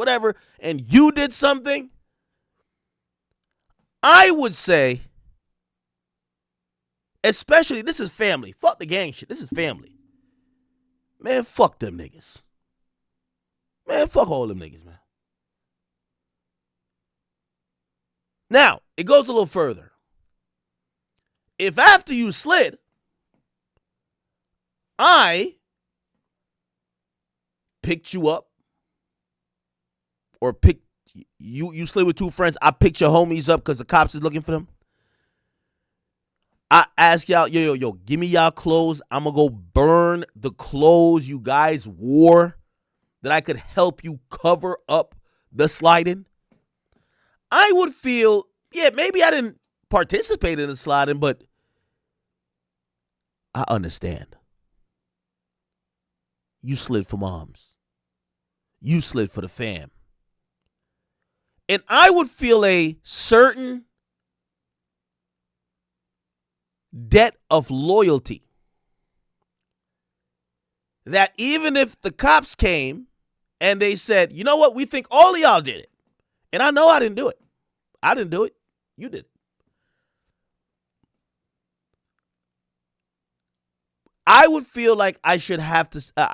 whatever, and you did something, I would say, especially, this is family. Fuck the gang shit. This is family. Man, fuck them niggas. Man, fuck all them niggas, man. Now, it goes a little further. If after you slid, I picked you up, or picked you slid with two friends, I picked your homies up because the cops is looking for them. I ask y'all, yo, give me y'all clothes. I'm going to go burn the clothes you guys wore that I could help you cover up the sliding. I would feel, yeah, maybe I didn't participate in the sliding, but I understand. You slid for moms. You slid for the fam. And I would feel a certain debt of loyalty that even if the cops came and they said, you know what, we think all of y'all did it. And I know I didn't do it. I didn't do it. You did it. I would feel like I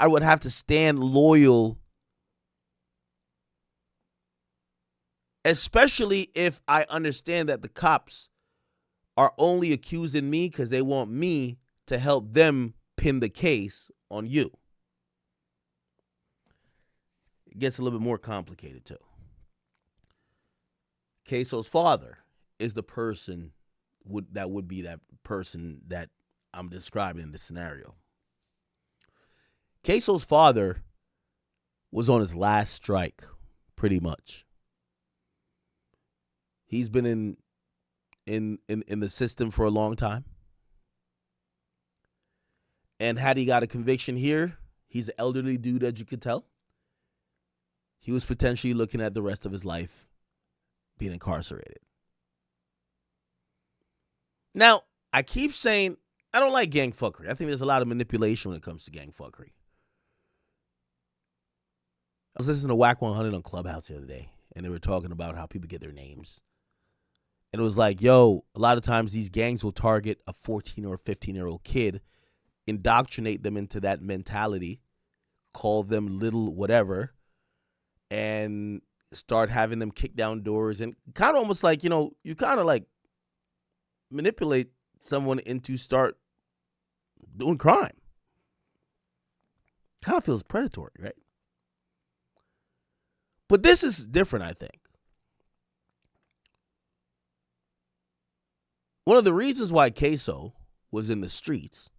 would have to stand loyal, especially if I understand that the cops are only accusing me because they want me to help them pin the case on you. It gets a little bit more complicated too. Ksoo's father is the person that would be that person that I'm describing in this scenario. Ksoo's father was on his last strike, pretty much. He's been in the system for a long time. And had he got a conviction here, he's an elderly dude, as you could tell. He was potentially looking at the rest of his life being incarcerated. Now, I keep saying I don't like gang fuckery. I think there's a lot of manipulation when it comes to gang fuckery. I was listening to Whack 100 on Clubhouse the other day, and they were talking about how people get their names. And it was like, yo, a lot of times these gangs will target a 14 or 15-year-old kid, indoctrinate them into that mentality, call them little whatever, and start having them kick down doors, and kind of almost like, you kind of like manipulate someone into start doing crime. Kind of feels predatory, right? But this is different, I think. One of the reasons why Ksoo was in the streets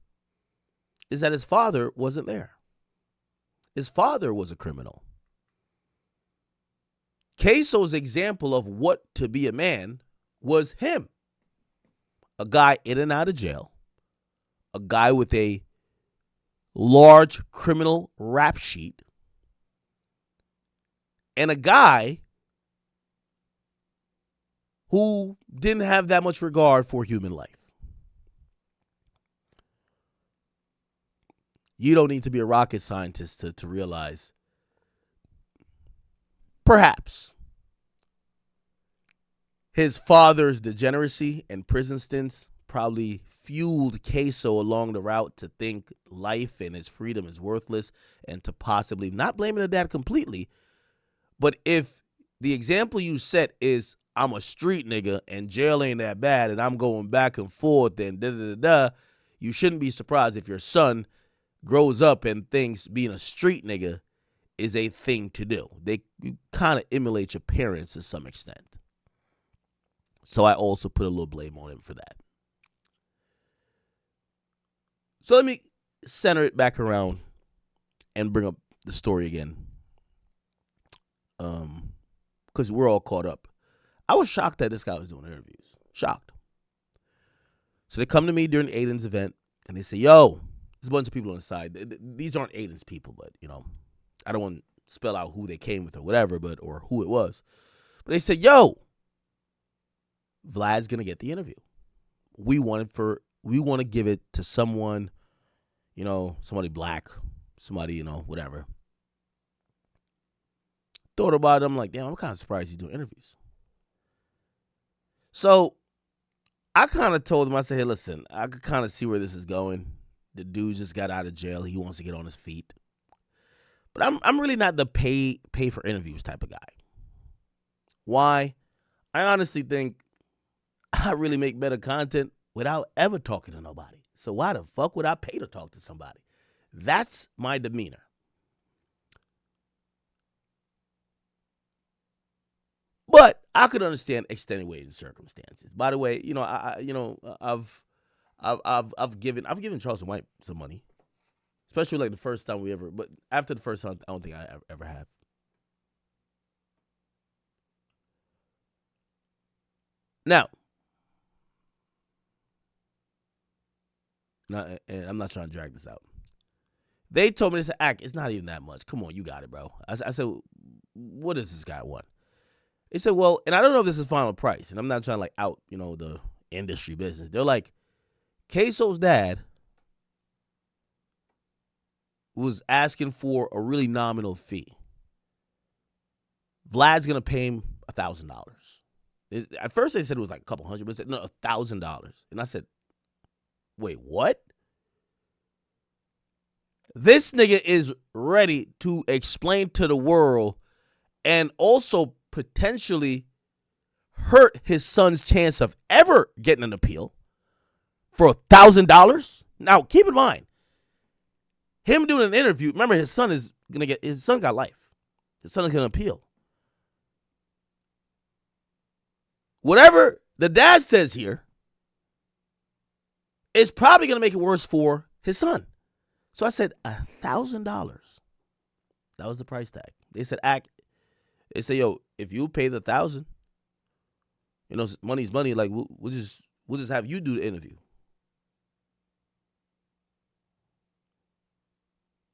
is that his father wasn't there. His father was a criminal. Ksoo's example of what to be a man was him. A guy in and out of jail. A guy with a large criminal rap sheet. And a guy who didn't have that much regard for human life. You don't need to be a rocket scientist to realize, perhaps, his father's degeneracy and prison stints probably fueled Ksoo along the route to think life and his freedom is worthless, and to possibly, not blaming the dad completely, but if the example you set is, I'm a street nigga and jail ain't that bad and I'm going back and forth and da-da-da-da, you shouldn't be surprised if your son grows up and thinks being a street nigga is a thing to do. You kind of emulate your parents to some extent. So I also put a little blame on him for that. So let me center it back around and bring up the story again. Because we're all caught up. I was shocked that this guy was doing interviews. Shocked. So they come to me during Aiden's event and they say, yo, there's a bunch of people on the side. These aren't Aiden's people, but, I don't want to spell out who they came with or whatever, or who it was. But they said, yo, Vlad's going to get the interview. We want to give it to someone, somebody black, somebody, whatever. thought about it. I'm like, damn, I'm kind of surprised he's doing interviews. So I kind of told him, I said, hey, listen, I could kind of see where this is going. The dude just got out of jail. He wants to get on his feet. But I'm really not the pay for interviews type of guy. Why? I honestly think I really make better content without ever talking to nobody. So why the fuck would I pay to talk to somebody? That's my demeanor. But I could understand extenuating circumstances. By the way, I've given Charleston White some money, especially like the first time we ever. But after the first time, I don't think I ever have. Now, and I'm not trying to drag this out. They told me, it's not even that much. Come on, you got it, bro. I said, what does this guy want? They said, well, and I don't know if this is final price, and I'm not trying to like out, the industry business. They're like, Ksoo's dad was asking for a really nominal fee. Vlad's gonna pay him $1,000. At first they said it was like a couple hundred, but they said no, $1,000. And I said, wait, what? This nigga is ready to explain to the world and also potentially hurt his son's chance of ever getting an appeal for $1,000. Now, keep in mind, him doing an interview, remember his son got life. His son is gonna appeal. Whatever the dad says here is probably gonna make it worse for his son. So I said $1,000. That was the price tag. They said, yo, if you pay the $1,000, money's money. Like we'll just have you do the interview.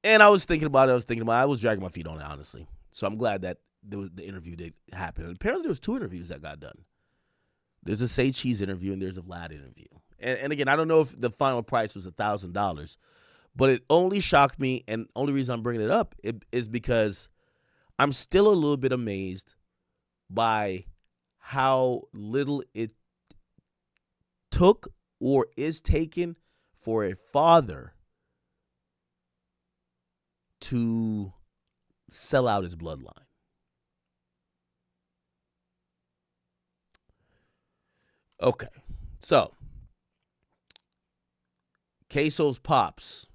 And I was thinking about it. I was dragging my feet on it, honestly. So I'm glad that the interview did happen. And apparently there was 2 interviews that got done. There's a Say Cheese interview and there's a Vlad interview. And again, I don't know if the final price was $1,000, but it only shocked me. And only reason I'm bringing it up is because I'm still a little bit amazed by how little it took or is taken for a father to sell out his bloodline. Okay, so Ksoo's pops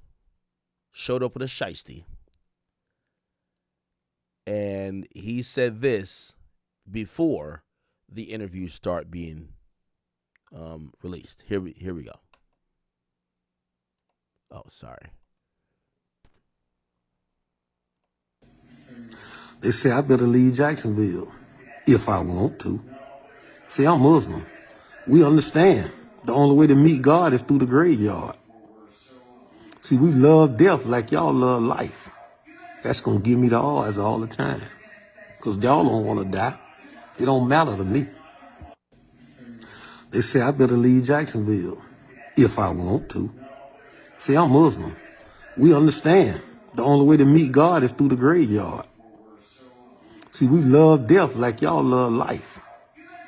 showed up with a shiesty, and he said this before the interviews start being released. Here we go. Oh, sorry. They say I better leave Jacksonville if I want to. See, I'm Muslim. We understand the only way to meet God is through the graveyard. See, we love death like y'all love life. That's going to give me the odds all the time. Because y'all don't want to die. It don't matter to me. They say I better leave Jacksonville if I want to. See, I'm Muslim. We understand the only way to meet God is through the graveyard. See, we love death like y'all love life.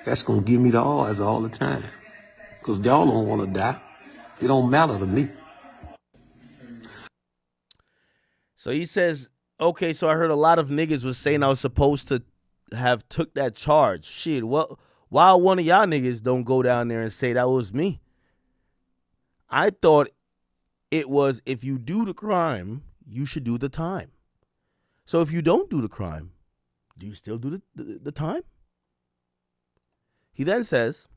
That's going to give me the odds all the time. Because y'all don't want to die. It don't matter to me. So he says, okay, so I heard a lot of niggas was saying I was supposed to have took that charge. Shit, well, why one of y'all niggas don't go down there and say that was me? I thought it was if you do the crime, you should do the time. So if you don't do the crime, do you still do the time? He then says,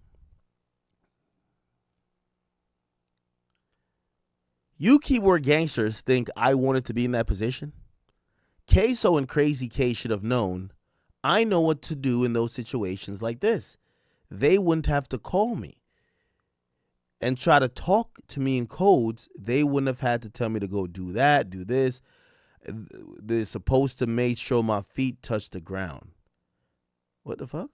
you keyboard gangsters think I wanted to be in that position? Ksoo and Crazy K should have known I know what to do in those situations like this. They wouldn't have to call me and try to talk to me in codes. They wouldn't have had to tell me to go do that, do this. They're supposed to make sure my feet touch the ground. What the fuck?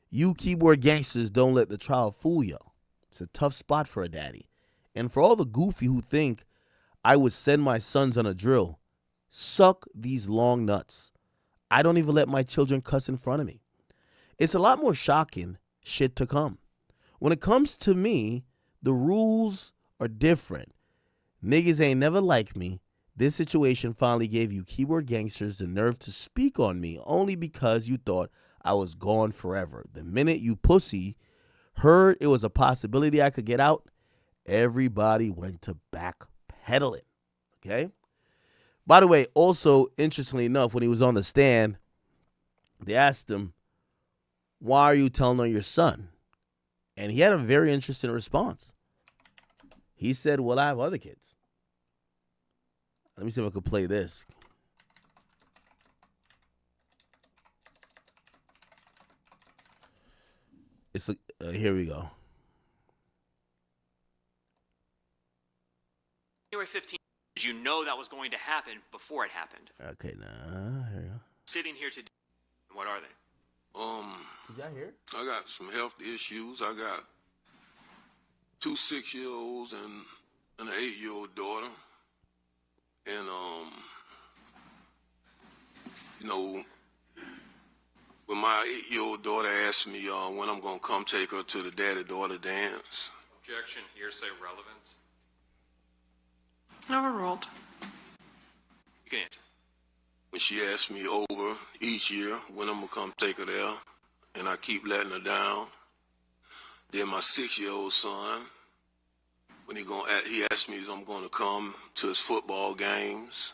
You keyboard gangsters don't let the trial fool you. It's a tough spot for a daddy. And for all the goofy who think I would send my sons on a drill, Suck these long nuts. I don't even let my children cuss in front of me. It's a lot more shocking shit to come. When it comes to me, the rules are different. Niggas ain't never like me. This situation finally gave you keyboard gangsters the nerve to speak on me only because you thought I was gone forever. The minute you pussy heard it was a possibility I could get out, everybody went to backpedaling. Okay? By the way, also, interestingly enough, when he was on the stand, they asked him, why are you telling on your son? And he had a very interesting response. He said, well, I have other kids. Let me see if I could play this. It's here we go. January 15th, did you know that was going to happen before it happened? Okay, now here we go. Sitting here today, what are they? Is that here? I got some health issues. I got 2 6-year-olds and an 8-year-old daughter. And, you know, when my 8-year-old daughter asked me when I'm going to come take her to the daddy-daughter dance. Objection, hearsay, relevance. Overruled. You can answer. When she asked me over each year when I'm going to come take her there, and I keep letting her down. Then my 6-year-old son, when he asked me if I'm going to come to his football games,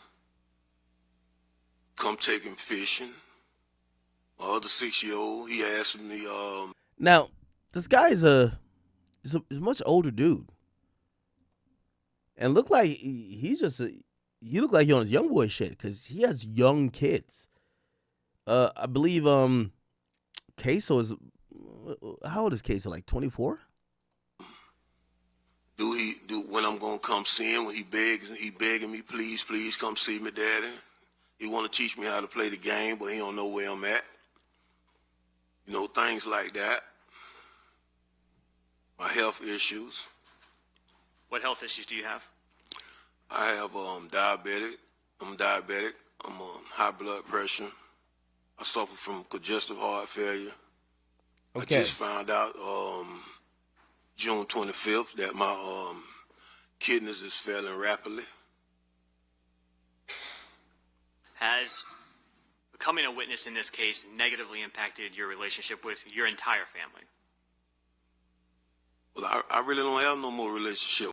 come take him fishing. My other 6-year-old, he asked me. Now, this guy is a much older dude, and look like he's just he look like he on his young boy shit because he has young kids. I believe Ksoos is, how old is Ksoos? Like 24? Do when I'm gonna come see him when he begging me, please come see me, daddy. He want to teach me how to play the game, but he don't know where I'm at. You know, things like that. My health issues. What health issues do you have? I have diabetic. I'm diabetic. I'm on high blood pressure. I suffer from congestive heart failure. Okay. I just found out June 25th that my kidneys is failing rapidly. Has becoming a witness in this case negatively impacted your relationship with your entire family? Well, I really don't have no more relationship.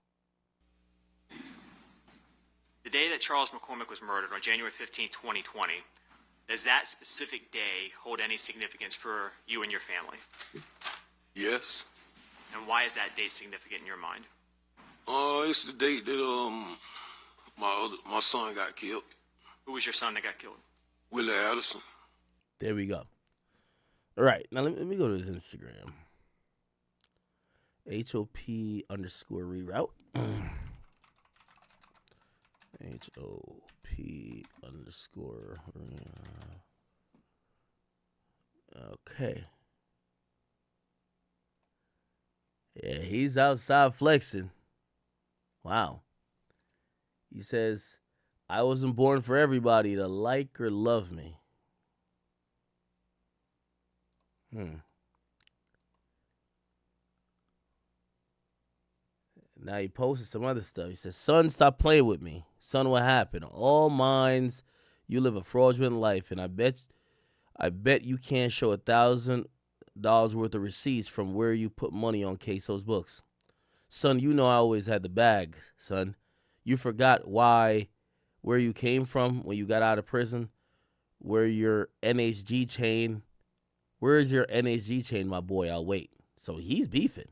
The day that Charles McCormick was murdered on January 15, 2020, does that specific day hold any significance for you and your family? Yes. And why is that date significant in your mind? It's the date that my son got killed. Who was your son that got killed? Willie Addison. There we go. All right, now let me go to his Instagram. HOP_reroute. HOP_. Okay. Yeah, he's outside flexing. Wow. He says, I wasn't born for everybody to like or love me. Now he posted some other stuff. He says, son, stop playing with me. Son, what happened? All minds, you live a fraudulent life, and I bet you can't show $1,000 worth of receipts from where you put money on Ksoos books. Son, you know I always had the bag, son. You forgot where you came from when you got out of prison, where's your NHG chain, my boy? I'll wait. So he's beefing.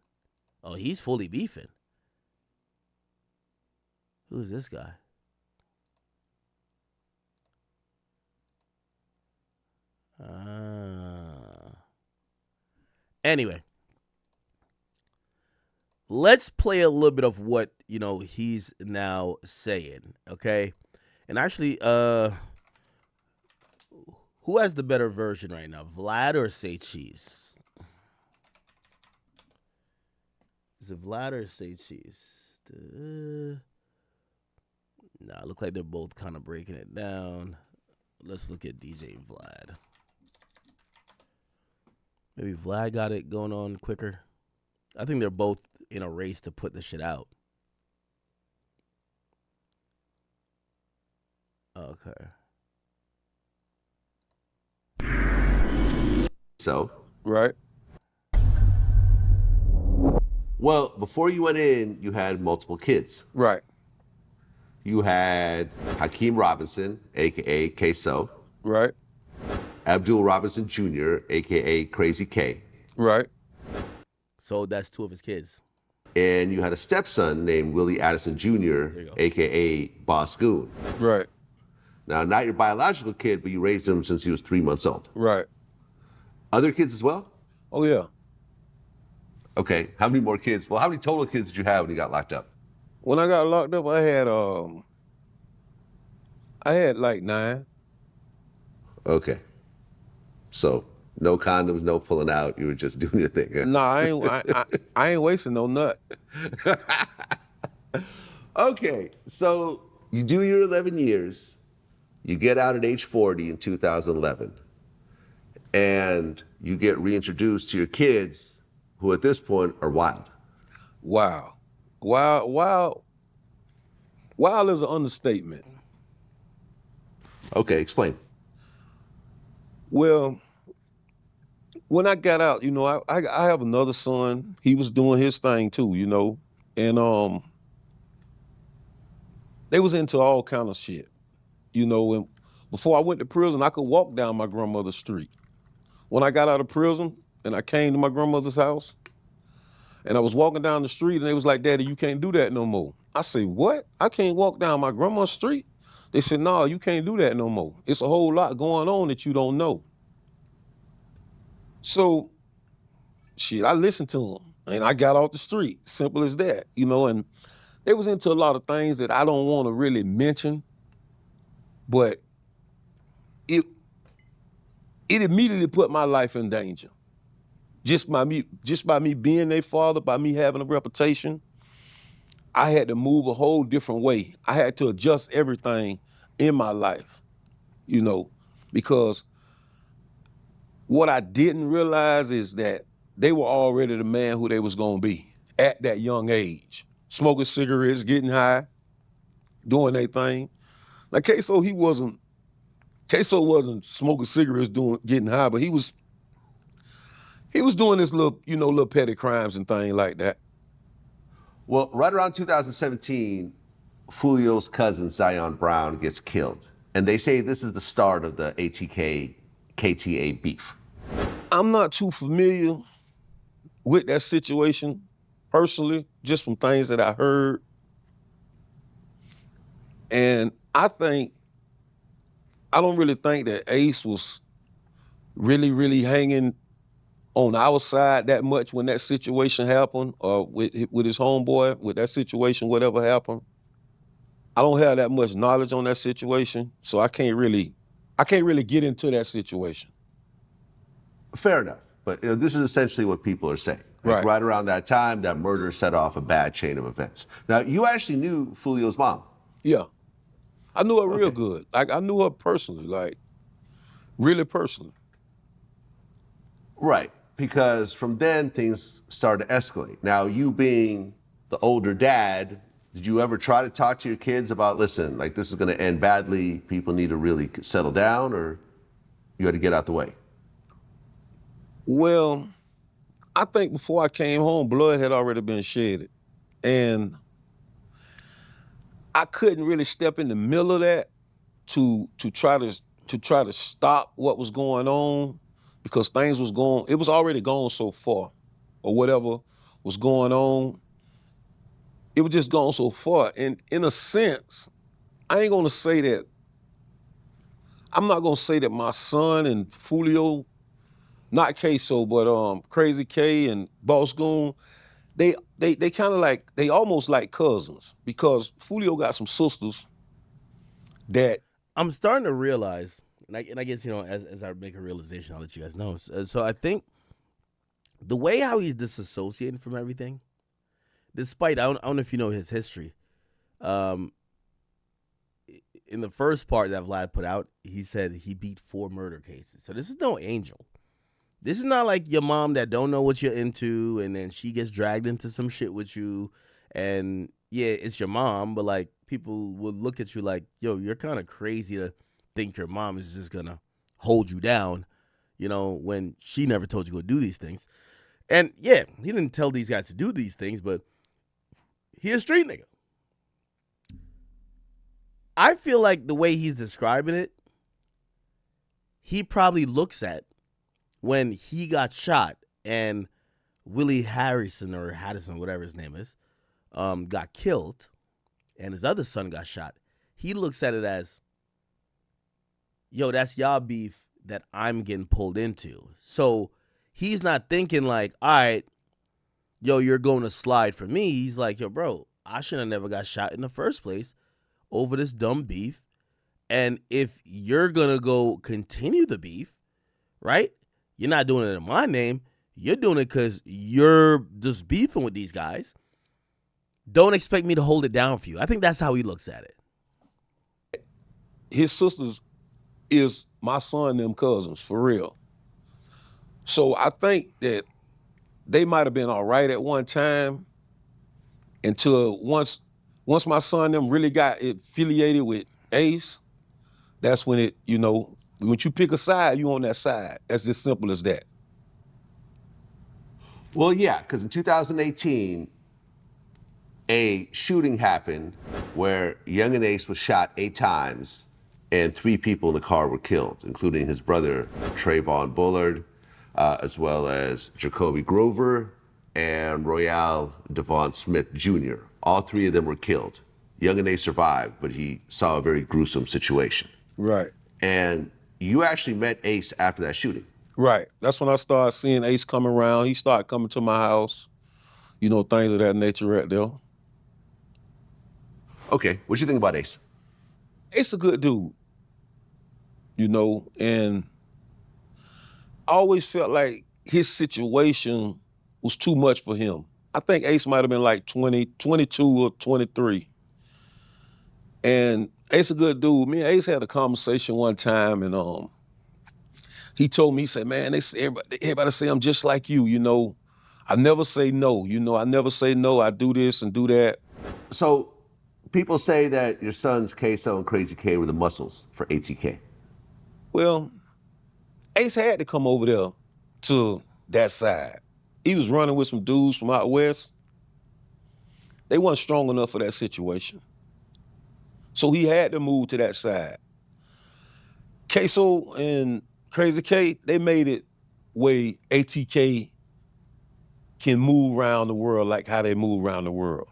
Oh, he's fully beefing. Who's this guy? Anyway, let's play a little bit of what, he's now saying, okay? And actually, who has the better version right now, Vlad or Say Cheese? Is it Vlad or Say Cheese? Nah, look like they're both kind of breaking it down. Let's look at DJ Vlad. Maybe Vlad got it going on quicker. I think they're both in a race to put the shit out. Okay. So, Right. well, before you went in, you had multiple kids. Right. You had Hakeem Robinson, aka Ksoo, Right. Abdul Robinson Jr., aka Crazy K, Right. So that's 2 of his kids. and you had a stepson named Willie Addison Jr., you go. aka Boss Goon. Right. Now, not your biological kid, but you raised him since he was 3 months old. Right. Other kids as well? Oh yeah. Okay, how many more kids? Well, how many total kids did you have when you got locked up? When I got locked up, I had like 9. Okay. So, no condoms, no pulling out. You were just doing your thing. Huh? Nah, I ain't wasting no nut. Okay, so you do your 11 years. You get out at age 40 in 2011. And you get reintroduced to your kids, who at this point are wild. Wow. Wild is an understatement. Okay, explain. Well, when I got out, I have another son. He was doing his thing too, and they was into all kind of shit, And before I went to prison, I could walk down my grandmother's street. When I got out of prison and I came to my grandmother's house, and I was walking down the street, and they was like, "Daddy, you can't do that no more." I said, "What? I can't walk down my grandma's street?" They said, "No, you can't do that no more. It's a whole lot going on that you don't know." So, shit, I listened to them, and I got off the street. Simple as that, And they was into a lot of things that I don't want to really mention, but it immediately put my life in danger. Just by me being their father, by me having a reputation, I had to move a whole different way. I had to adjust everything in my life, because what I didn't realize is that they were already the man who they was gonna be at that young age. Smoking cigarettes, getting high, doing their thing. Like Ksoos wasn't smoking cigarettes, getting high, but he was doing this little petty crimes and things like that. Well, right around 2017, Fulio's cousin, Zion Brown, gets killed. And they say this is the start of the ATK KTA beef. I'm not too familiar with that situation personally, just from things that I heard. And I don't really think that Ace was really, really hanging on our side that much when that situation happened, or with his homeboy, with that situation, whatever happened. I don't have that much knowledge on that situation, so I can't really get into that situation. Fair enough. But this is essentially what people are saying. Like, Right. right around that time, that murder set off a bad chain of events. Now, you actually knew Fulio's mom. Yeah. I knew her real good. Like, I knew her personally, like, really personally. Right. Because from then, things started to escalate. Now, you being the older dad, did you ever try to talk to your kids about, listen, like, this is going to end badly, people need to really settle down, or you had to get out the way? Well, I think before I came home, blood had already been shedded. And I couldn't really step in the middle of that to try to stop what was going on, because it was already gone so far, or whatever was going on. It was just gone so far. And in a sense, I'm not gonna say that my son and Fulio, not Ksoos, but Crazy K and Boss Goon, they kind of like, they almost like cousins, because Fulio got some sisters that. I'm starting to realize, and I guess, as I make a realization, I'll let you guys know. So I think the way how he's disassociating from everything, despite, I don't know if you know his history. in the first part that Vlad put out, he said he beat 4 murder cases. So this is no angel. This is not like your mom that don't know what you're into and then she gets dragged into some shit with you. And yeah, it's your mom, but like people will look at you like, yo, you're kind of crazy to think your mom is just gonna hold you down, you know, when she never told you to go do these things. And yeah, he didn't tell these guys to do these things, but he a street nigga. I feel like the way he's describing it, he probably looks at when he got shot and Willie Harrison or Haddison, whatever his name is, got killed and his other son got shot. He looks at it as, yo, that's y'all beef that I'm getting pulled into. So he's not thinking like, all right, yo, you're going to slide for me. He's like, yo, bro, I should have never got shot in the first place over this dumb beef. And if you're going to go continue the beef, right? You're not doing it in my name. You're doing it because you're just beefing with these guys. Don't expect me to hold it down for you. I think that's how he looks at it. His sisters is my son and them cousins, for real. So I think that they might have been all right at one time until once my son and them really got affiliated with Ace, that's when it, you know, when you pick a side, you on that side. That's just simple as that. Well, yeah, because in 2018, a shooting happened where Young and Ace was shot 8 times and 3 people in the car were killed, including his brother Trayvon Bullard, as well as Jacoby Grover and Royale Devon Smith Jr. All 3 of them were killed. Young and Ace survived, but he saw a very gruesome situation. Right. And you actually met Ace after that shooting. Right. That's when I started seeing Ace come around. He started coming to my house, you know, things of that nature right there. Okay, what you think about Ace? Ace a good dude, you know, and I always felt like his situation was too much for him. I think Ace might have been like 20, 22 or 23. And Ace a good dude. Me and Ace had a conversation one time and he told me, he said, man, everybody say I'm just like you know. I never say no, you know, I never say no, I do this and do that. So people say that your sons Ksoo and Crazy K were the muscles for ATK. Well, Ace had to come over there to that side. He was running with some dudes from out west. They weren't strong enough for that situation. So he had to move to that side. Ksoos and Crazy K, they made it where ATK can move around the world like how they move around the world.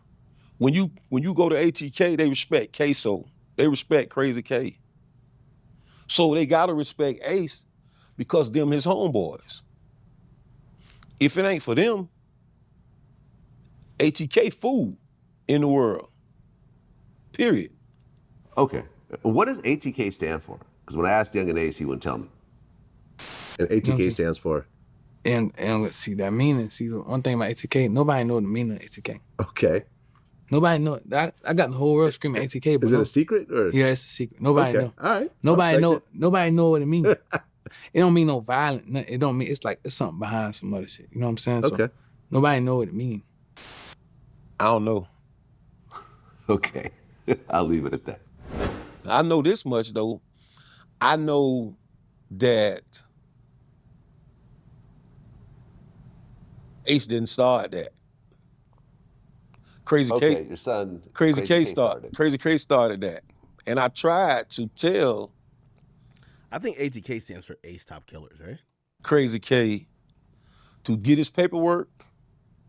When you go to ATK, they respect Ksoos. They respect Crazy K. So they gotta respect Ace because them his homeboys. If it ain't for them, ATK fool in the world. Period. Okay, what does ATK stand for? Because when I asked Young and Ace, he wouldn't tell me. And ATK stands for? And let's see that meaning. See, the one thing about ATK, nobody know the meaning of ATK. Okay. Nobody know. I got the whole world screaming ATK. But Is it a secret or? Yeah, it's a secret. Nobody know. All right. Nobody know. Nobody know what it means. It don't mean no violent. It don't mean. It's like it's something behind some other shit. You know what I'm saying? Okay. So nobody know what it means. I don't know. Okay. I'll leave it at that. I know this much though. I know that Ace didn't start that. Crazy Okay, K. your son. Crazy K started. Crazy K started that, and I tried to tell I think ATK stands for Ace Top Killers, right? Crazy K to get his paperwork,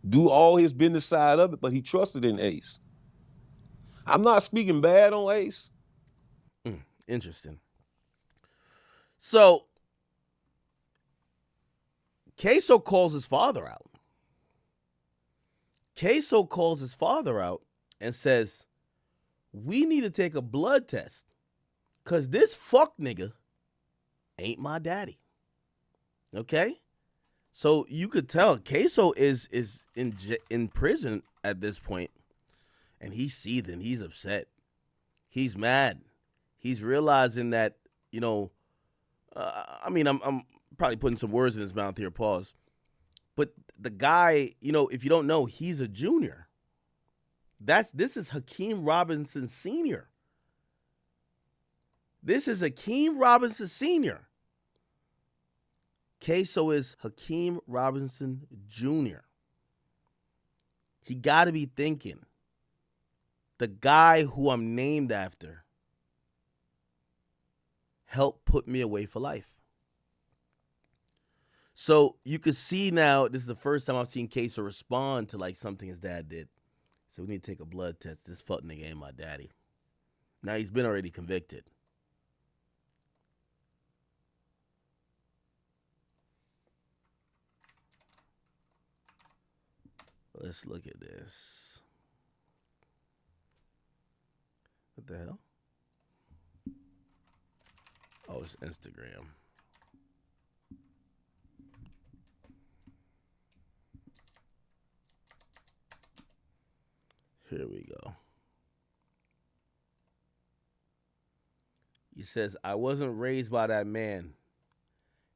do all his business side of it, but he trusted in Ace. I'm not speaking bad on Ace. Interesting. So, Ksoos calls his father out. Ksoos calls his father out and says, we need to take a blood test because this fuck nigga ain't my daddy. Okay? So you could tell Ksoos is in prison at this point, and he's seething. He's upset. He's mad. He's realizing that, you know, I mean, I'm probably putting some words in his mouth here, pause. But the guy, you know, if you don't know, he's a junior. This is Hakeem Robinson Sr. This is Hakeem Robinson Sr. Ksoo is Hakeem Robinson Jr. He got to be thinking, the guy who I'm named after helped put me away for life. So you can see now, this is the first time I've seen Ksoo respond to like something his dad did. So we need to take a blood test. This fuck nigga ain't my daddy. Now he's been already convicted. Let's look at this. What the hell? Oh, it's Instagram. Here we go. He says, I wasn't raised by that man.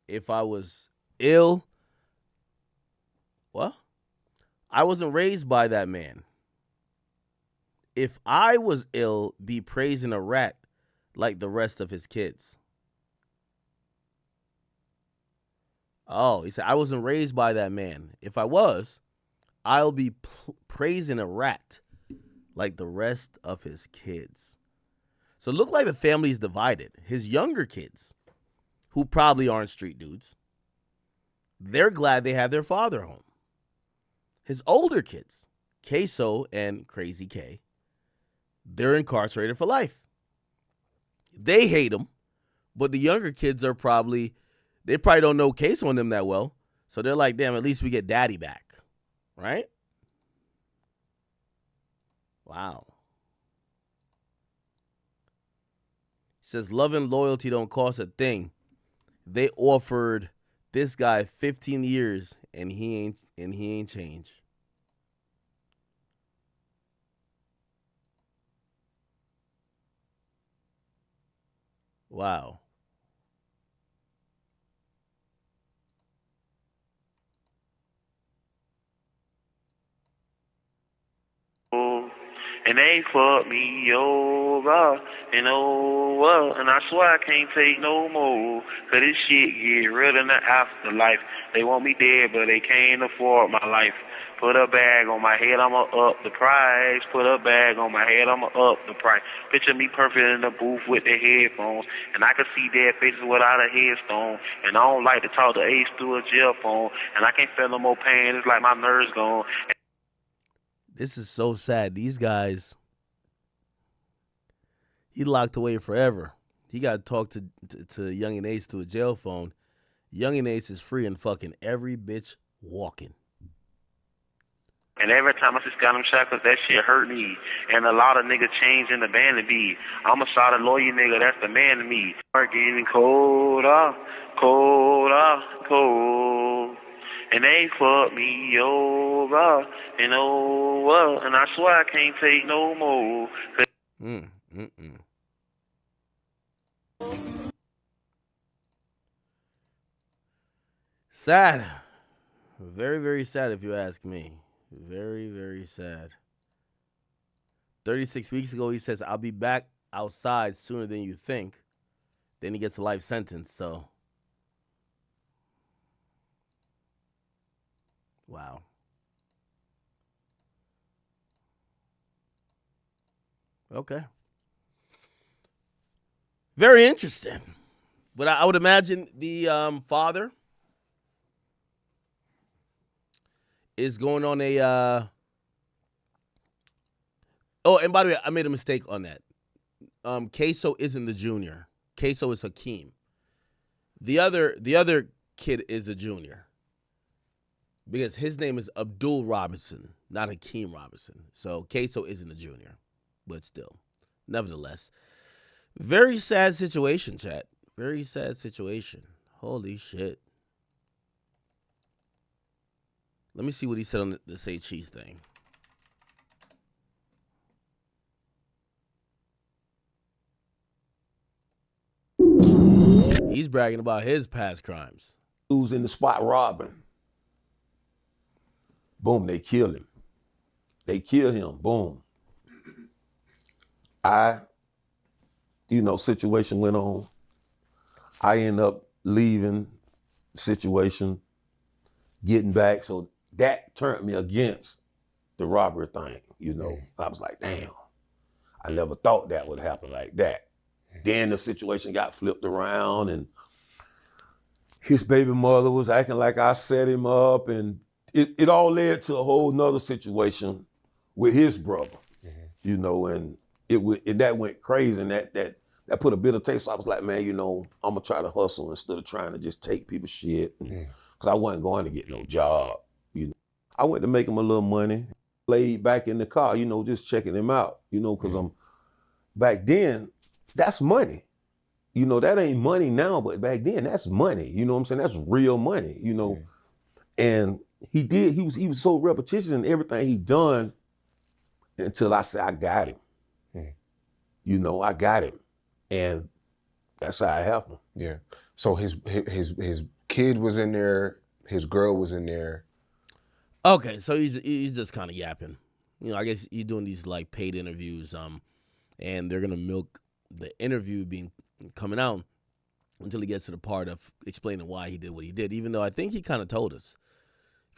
If I was ill, what? I wasn't raised by that man. If I was ill, be praising a rat like the rest of his kids. Oh, he said, I wasn't raised by that man. If I was, I'll be praising a rat like the rest of his kids. So it looked like the family is divided. His younger kids, who probably aren't street dudes, they're glad they have their father home. His older kids, Ksoo and Crazy K, they're incarcerated for life. They hate him, but the younger kids are probably don't know Ksoo and them that well. So they're like, damn, at least we get daddy back. Right? Wow. He says, love and loyalty don't cost a thing. They offered this guy 15 years and he ain't changed. Wow. And they fucked me over, and oh well, and I swear I can't take no more, 'cause this shit get real in the afterlife. They want me dead, but they can't afford my life. Put a bag on my head, I'ma up the price. Put a bag on my head, I'ma up the price. Picture me perfect in the booth with the headphones, and I can see dead faces without a headstone. And I don't like to talk to Ace through a jail phone, and I can't feel no more pain, it's like my nerves gone. This is so sad. These guys, he locked away forever. He got to talk to Young and Ace through a jail phone. Young and Ace is free and fucking every bitch walking. And every time I just got them shackles, that shit hurt me. And a lot of niggas change in the band to be. I'm a solid lawyer nigga, that's the man to me. Start getting colder, colder, cold. And they fucked me over, and oh well, and I swear I can't take no more. Sad. Very, very sad if you ask me. Very, very sad. 36 weeks ago, he says, I'll be back outside sooner than you think. Then he gets a life sentence, so. Wow. Okay. Very interesting. But I would imagine the father is going on a oh, and by the way, I made a mistake on that. Ksoo isn't the junior. Ksoo is Hakeem. The other kid is the junior. Because his name is Abdul Robinson, not Hakeem Robinson. So Ksoo isn't a junior. But still. Nevertheless. Very sad situation, chat. Very sad situation. Holy shit. Let me see what he said on the Say Cheese thing. He's bragging about his past crimes. Who's in the spot robbing. Boom, they kill him. They kill him, boom. Situation went on. I end up leaving the situation, getting back. So that turned me against the robbery thing, I was like, damn, I never thought that would happen like that. Then the situation got flipped around and his baby mother was acting like I set him up, and it all led to a whole nother situation with his brother, and that went crazy, and that put a bitter taste. So I was like, man, I'm gonna try to hustle instead of trying to just take people's shit, because I wasn't going to get no job. I went to make him a little money, laid back in the car, just checking him out, because I'm back then, that's money. That ain't money now, but back then that's money. You know what I'm saying? That's real money, And he was so repetitious in everything he done until I said, I got him. I got him. And that's how it happened. Yeah. So his kid was in there, his girl was in there. Okay, so he's just kind of yapping. I guess he's doing these like paid interviews, and they're gonna milk the interview coming out until he gets to the part of explaining why he did what he did, even though I think he kind of told us.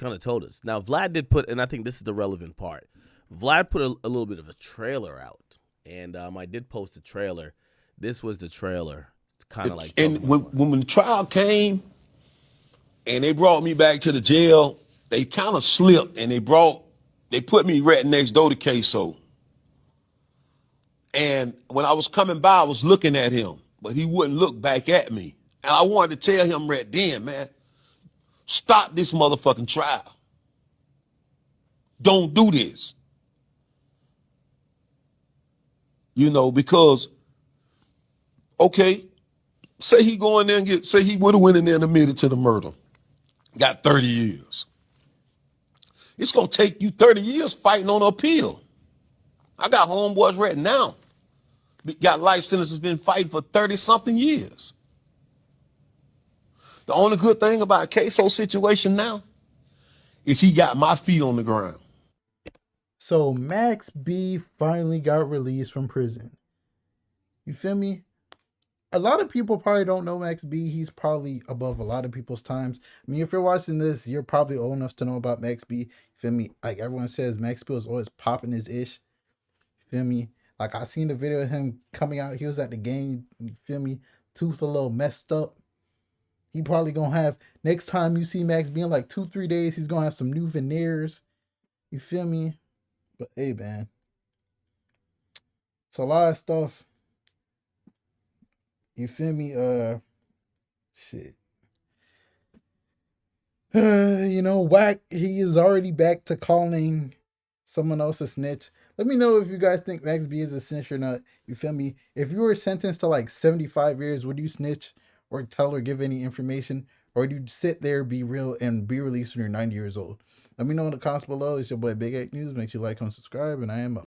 Now, Vlad did put, and I think this is the relevant part, Vlad put a little bit of a trailer out, and I did post the trailer. This was the trailer. It's kind of like... And when the trial came and they brought me back to the jail, they kind of slipped and they put me right next door to Ksoo. And when I was coming by, I was looking at him, but he wouldn't look back at me. And I wanted to tell him right then, man, stop this motherfucking trial. Don't do this. Because, okay, say he go in there and say he would have went in there and admitted to the murder. Got 30 years. It's gonna take you 30 years fighting on appeal. I got homeboys right now. Got life sentences, been fighting for 30-something years. The only good thing about Ksoos situation now is he got my feet on the ground. So Max B finally got released from prison. You feel me? A lot of people probably don't know Max B. He's probably above a lot of people's times. I mean, if you're watching this, you're probably old enough to know about Max B. You feel me? Like everyone says, Max B was always popping his ish. You feel me? Like I seen the video of him coming out. He was at the game. You feel me? Tooth a little messed up. He probably gonna have, next time you see Max B in like 2-3 days, he's gonna have some new veneers. You feel me? But hey, man. It's a lot of stuff. You feel me? Shit. Whack, he is already back to calling someone else a snitch. Let me know if you guys think Max B is a snitch or not. You feel me? If you were sentenced to like 75 years, would you snitch or tell or give any information? Or do you sit there, be real, and be released when you're 90 years old? Let me know in the comments below. It's your boy Big Egg News. Make sure you like, comment, subscribe, and I am up.